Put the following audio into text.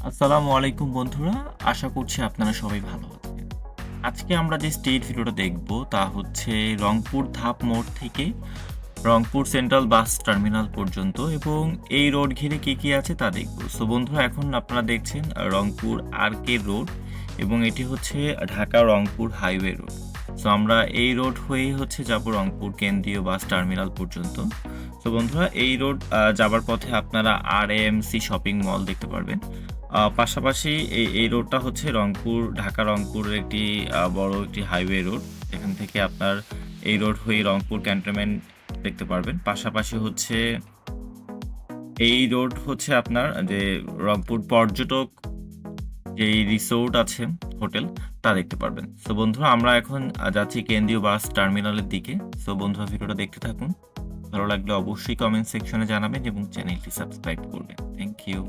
আসসালামু আলাইকুম বন্ধুরা, আশা করছি আপনারা সবাই ভালো আছেন। আজকে আমরা যে স্টেট ভিডিওটা দেখব তা হচ্ছে রংপুর ধাপ মোড় থেকে রংপুর সেন্ট্রাল বাস টার্মিনাল পর্যন্ত এবং এই রোড ঘিরে কি আছে তা দেখব। সো বন্ধুরা, এখন আপনারা দেখছেন রংপুর আরকে রোড এবং এটি হচ্ছে Dhaka Rangpur highway road. So আমরা এই রোড হয়েই হচ্ছে যাব রংপুর কেন্দ্রীয় বাস টার্মিনাল পর্যন্ত। তো বন্ধুরা, এই রোড যাবার পথে আপনারা RAMC শপিং মল দেখতে পারবেন। পাশাপাশি এই রোডটা হচ্ছে ঢাকা রংপুরের একটি বড় একটি হাইওয়ে রোড। এখান থেকে আপনার এই রোড হয়ে রংপুর ক্যান্টনমেন্ট দেখতে পারবেন। পাশাপাশি হচ্ছে এই রোড হচ্ছে আপনার যে রংপুর পর্যটক যেই রিসোর্ট আছে, হোটেল, তা দেখতে পারবেন। সো বন্ধুরা, আমরা এখন যাচ্ছি কেন্দ্রীয় বাস টার্মিনালের দিকে। সো বন্ধুরা, ভিডিওটা দেখতে থাকুন। ভালো লাগলে অবশ্যই কমেন্ট সেকশনে জানাবেন এবং চ্যানেলটি সাবস্ক্রাইব করবেন। Thank you.